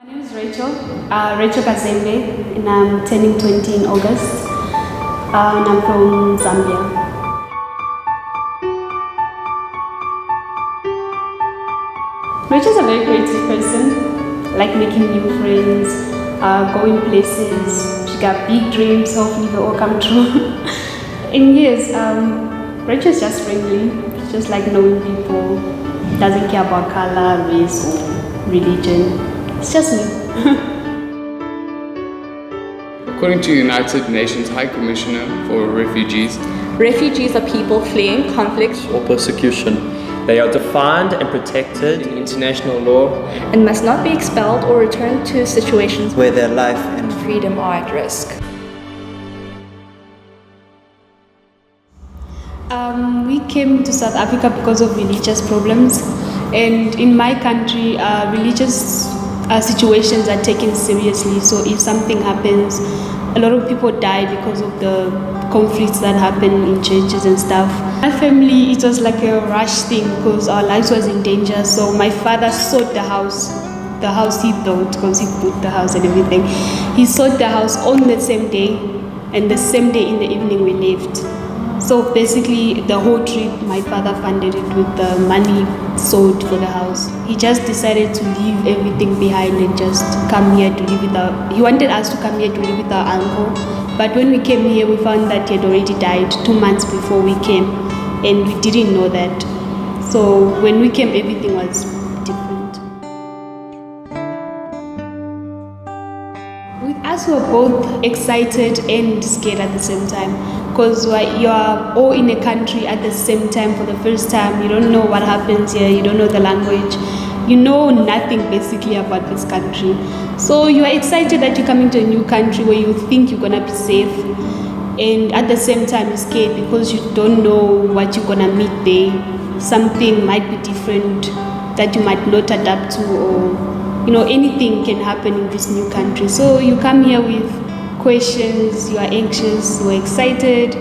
My name is Rachel Kazembe, and I'm turning 20 in August, and I'm from Zambia. Rachel's a very creative person, like making new friends, going places. She got big dreams, hopefully they all come true. And yes, Rachel's just friendly, just like knowing people, doesn't care about color, race, or religion. It's just me. According to United Nations High Commissioner for Refugees, refugees are people fleeing conflict or persecution. They are defined and protected in international law and must not be expelled or returned to situations where their life and freedom are at risk. We came to South Africa because of religious problems, and in my country, religious situations are taken seriously. So if something happens, a lot of people die because of the conflicts that happen in churches and stuff. My family, it was like a rush thing because our lives was in danger. So my father sold the house he built, because he bought the house and everything. He sold the house on the same day, and the same day in the evening we left. So basically the whole trip, my father funded it with the money sold for the house. He just decided to leave everything behind and just come here to live with he wanted us to come here to live with our uncle. But when we came here, we found that he had already died 2 months before we came, and we didn't know that. So when we came, everything was different. With us, we were both excited and scared at the same time, because you are all in a country at the same time for the first time. You don't know what happens here, you don't know the language, you know nothing basically about this country. So you are excited that you're coming to a new country where you think you're gonna be safe, and at the same time you're scared because you don't know what you're gonna meet there. Something might be different that you might not adapt to, or anything can happen in this new country. So you come here with questions, you are anxious, you are excited.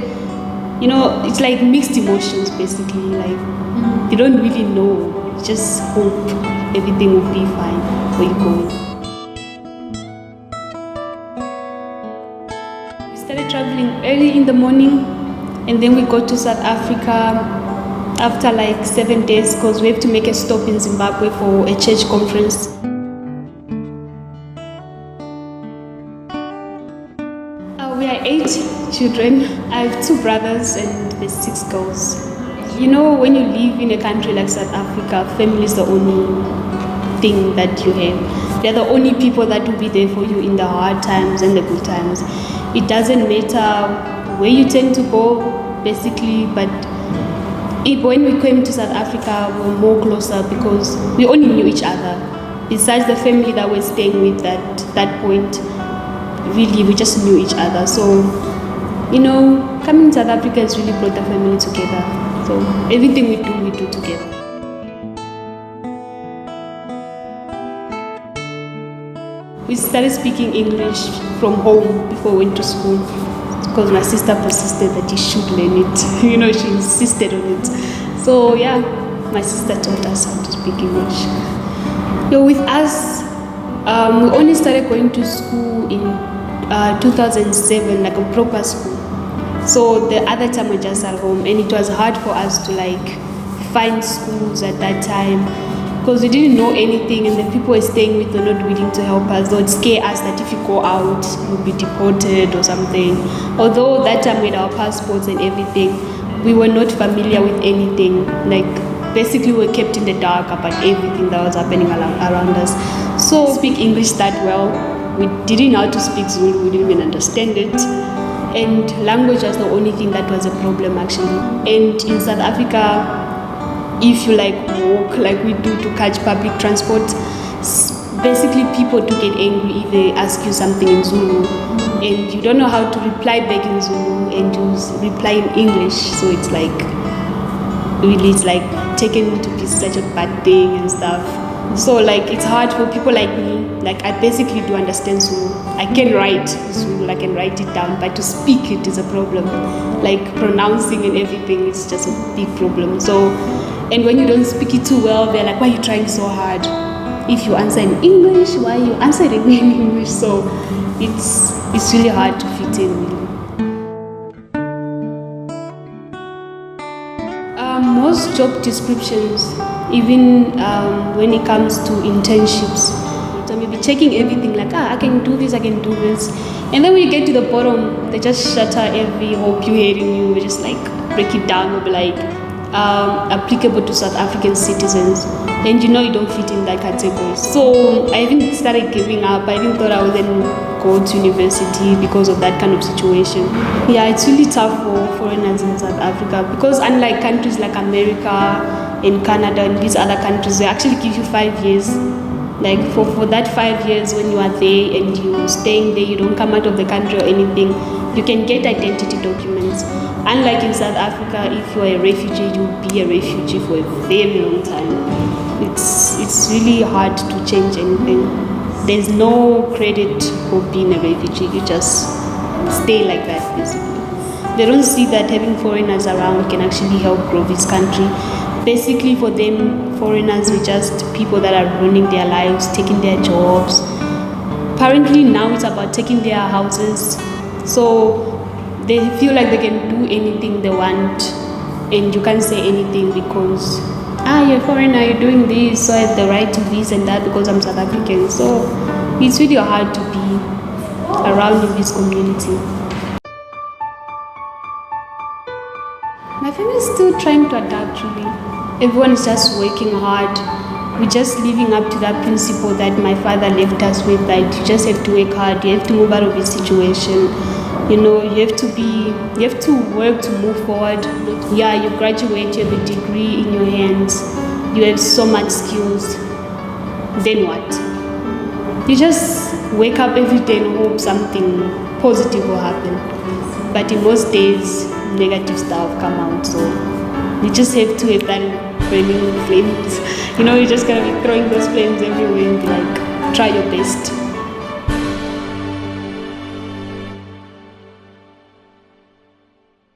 It's like mixed emotions basically. Like you don't really know, you just hope everything will be fine before you go. We started traveling early in the morning, and then we go to South Africa after like 7 days, because we have to make a stop in Zimbabwe for a church conference. We are 8 children. I have 2 brothers and there's 6 girls. When you live in a country like South Africa, family is the only thing that you have. They're the only people that will be there for you in the hard times and the good times. It doesn't matter where you tend to go, basically, but when we came to South Africa, we were more closer because we only knew each other. Besides the family that we're staying with at that point, really, we just knew each other. So, coming to South Africa has really brought the family together. So, everything we do together. We started speaking English from home before we went to school, because my sister persisted that you should learn it. She insisted on it. So, yeah, my sister taught us how to speak English. With us, we only started going to school in 2007, like a proper school. So the other time we just at home, and it was hard for us to find schools at that time, because we didn't know anything, and the people we're staying with were not willing to help us. They would scare us that if you go out, you'll be deported or something. Although that time with our passports and everything, we were not familiar with anything. Basically we were kept in the dark about everything that was happening around us. So speak English that well. We didn't know how to speak Zulu, we didn't even understand it. And language was the only thing that was a problem actually. And in South Africa, if you walk like we do to catch public transport, basically people do get angry if they ask you something in Zulu and you don't know how to reply back in Zulu, and you reply in English. So it's taken to be such a bad thing and stuff. So it's hard for people like me. I basically do understand Zulu. I can write Zulu, I can write it down, but to speak it is a problem. Pronouncing and everything is just a big problem. So, and when you don't speak it too well, they're like, why are you trying so hard? if you answer in English, why you answered in English? So it's really hard to fit in. Really. Most job descriptions, even when it comes to internships, so maybe checking everything like, I can do this, and then when you get to the bottom, they just shatter every hope you had in you. They just like break it down. They'll be like, applicable to South African citizens, and you know you don't fit in that category. So I even started giving up. I even thought I would then go to university because of that kind of situation. Yeah, it's really tough for foreigners in South Africa because unlike countries like America and Canada and these other countries, they actually give you 5 years. Like for that 5 years when you are there and you're staying there, you don't come out of the country or anything, you can get identity documents. Unlike in South Africa, if you're a refugee, you'll be a refugee for a very long time. It's really hard to change anything. There's no credit for being a refugee. You just stay like that, basically. They don't see that having foreigners around can actually help grow this country. Basically, for them, foreigners are just people that are ruining their lives, taking their jobs. Apparently now it's about taking their houses. So they feel like they can do anything they want, and you can't say anything because you're a foreigner, you're doing this, so I have the right to this and that because I'm South African. So it's really hard to be around in this community. My family is still trying to adapt, really. Everyone is just working hard. We're just living up to that principle that my father left us with, that you just have to work hard, you have to move out of this situation. You know, you have to work to move forward. Yeah, you graduate, you have a degree in your hands, you have so much skills. Then what? You just wake up every day and hope something positive will happen. But in most days, negative stuff come out. So you just have to have that burning flames. You know, you're just gonna be throwing those flames everywhere and be like, try your best.